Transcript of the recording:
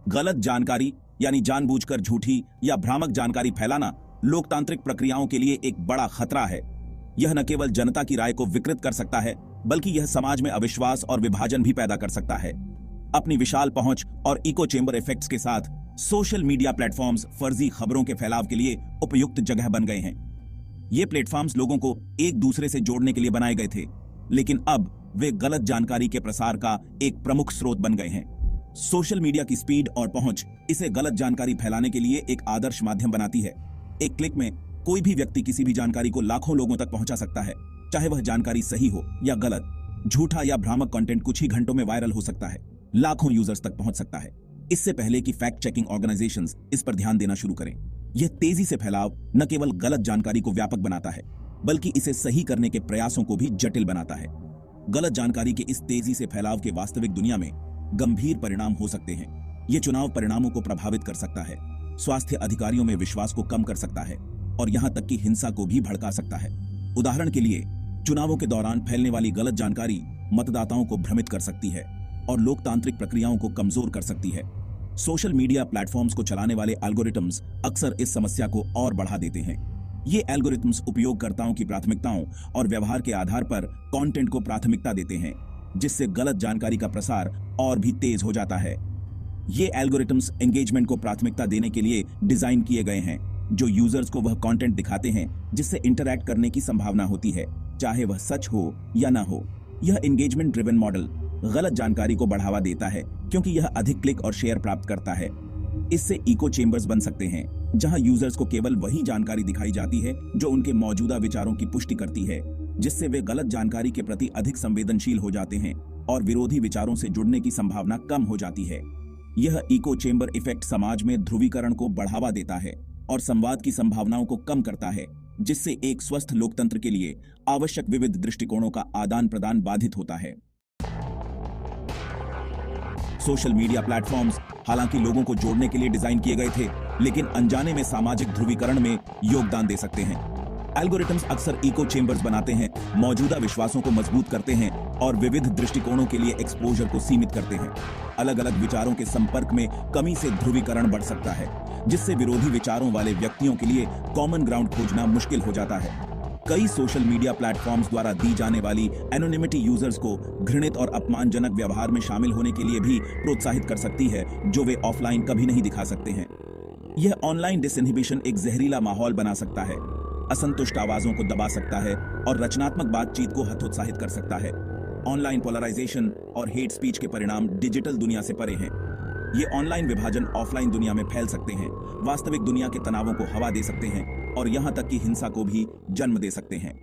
गलत जानकारी यानी जानबूझकर झूठी या भ्रामक जानकारी फैलाना लोकतांत्रिक प्रक्रियाओं के लिए एक बड़ा खतरा है। यह न केवल जनता की राय को विकृत कर सकता है, बल्कि यह समाज में अविश्वास और विभाजन भी पैदा कर सकता है। अपनी विशाल पहुंच और इको चेंबर इफेक्ट्स के साथ सोशल मीडिया प्लेटफॉर्म्स फर्जी खबरों के फैलाव के लिए उपयुक्त जगह बन गए हैं। ये प्लेटफॉर्म्स लोगों को एक दूसरे से जोड़ने के लिए बनाए गए थे, लेकिन अब वे गलत जानकारी के प्रसार का एक प्रमुख स्रोत बन गए हैं। सोशल मीडिया की स्पीड और पहुंच इसे गलत जानकारी फैलाने के लिए एक आदर्श माध्यम बनाती है। एक क्लिक में कोई भी व्यक्ति किसी भी जानकारी को लाखों लोगों तक पहुंचा सकता है, चाहे वह जानकारी सही हो या गलत। झूठा या भ्रामक कंटेंट कुछ ही घंटों में वायरल हो सकता है, लाखों यूजर्स तक पहुंच सकता है। इससे पहले कि फैक्ट चेकिंग ऑर्गेनाइजेशंस इस पर ध्यान देना शुरू करें, यह तेजी से फैलाव न केवल गलत जानकारी को व्यापक बनाता है, बल्कि इसे सही करने के प्रयासों को भी जटिल बनाता है। गलत जानकारी के इस तेजी से फैलाव के वास्तविक दुनिया में गंभीर परिणाम हो सकते हैं। ये चुनाव परिणामों को प्रभावित कर सकता है, स्वास्थ्य अधिकारियों में विश्वास को कम कर सकता है और यहां तक कि हिंसा को भी भड़का सकता है। उदाहरण के लिए, चुनावों के दौरान फैलने वाली गलत जानकारी मतदाताओं को भ्रमित कर सकती है और लोकतांत्रिक प्रक्रियाओं को कमजोर कर सकती है। सोशल मीडिया प्लेटफॉर्म्स को चलाने वाले एल्गोरिथम्स अक्सर इस समस्या को और बढ़ा देते हैं। ये एल्गोरिथम्स उपयोगकर्ताओं की प्राथमिकताओं और व्यवहार के आधार पर कंटेंट को प्राथमिकता देते हैं, जिससे गलत जानकारी का प्रसार और भी तेज हो जाता है। ये एल्गोरिथम्स एंगेजमेंट को प्राथमिकता देने के लिए डिजाइन किए गए हैं, जो यूजर्स को वह कंटेंट दिखाते हैं जिससे इंटरैक्ट करने की संभावना होती है, चाहे वह सच हो या ना हो। यह एंगेजमेंट ड्रिवन मॉडल गलत जानकारी को बढ़ावा देता है, क्योंकि यह अधिक क्लिक और शेयर प्राप्त करता है। इससे इको चेंबर्स बन सकते हैं, जहां यूजर्स को केवल वही जानकारी दिखाई जाती है जो उनके मौजूदा विचारों की पुष्टि करती है, जिससे वे गलत जानकारी के प्रति अधिक संवेदनशील हो जाते हैं और विरोधी विचारों से जुड़ने की संभावना कम हो जाती है। यह इको चेंबर इफेक्ट समाज में ध्रुवीकरण को बढ़ावा देता है और संवाद की संभावनाओं को कम करता है, जिससे एक स्वस्थ लोकतंत्र के लिए आवश्यक विविध दृष्टिकोणों का आदान प्रदान बाधित होता है। सोशल मीडिया प्लेटफॉर्म्स हालांकि लोगों को जोड़ने के लिए डिजाइन किए गए थे, लेकिन अनजाने में सामाजिक ध्रुवीकरण में योगदान दे सकते हैं। एल्गोरिथम्स अक्सर इको चेंबर्स बनाते हैं, मौजूदा विश्वासों को मजबूत करते हैं और विविध दृष्टिकोणों के लिए एक्सपोजर को सीमित करते हैं। अलग अलग विचारों के संपर्क में कमी से ध्रुवीकरण बढ़ सकता है, जिससे विरोधी विचारों वाले व्यक्तियों के लिए कॉमन ग्राउंड खोजना मुश्किल हो जाता है। कई सोशल मीडिया प्लेटफॉर्म्स द्वारा दी जाने वाली एनोनिमिटी यूजर्स को घृणित और अपमानजनक व्यवहार में शामिल होने के लिए भी प्रोत्साहित कर सकती है, जो वे ऑफलाइन कभी नहीं दिखा सकते हैं। यह ऑनलाइन डिसइनहिबिशन एक जहरीला माहौल बना सकता है, असंतुष्ट आवाजों को दबा सकता है और रचनात्मक बातचीत को हतोत्साहित कर सकता है। ऑनलाइन पोलराइजेशन और हेट स्पीच के परिणाम डिजिटल दुनिया से परे हैं। ये ऑनलाइन विभाजन ऑफलाइन दुनिया में फैल सकते हैं, वास्तविक दुनिया के तनावों को हवा दे सकते हैं और यहां तक कि हिंसा को भी जन्म दे सकते हैं।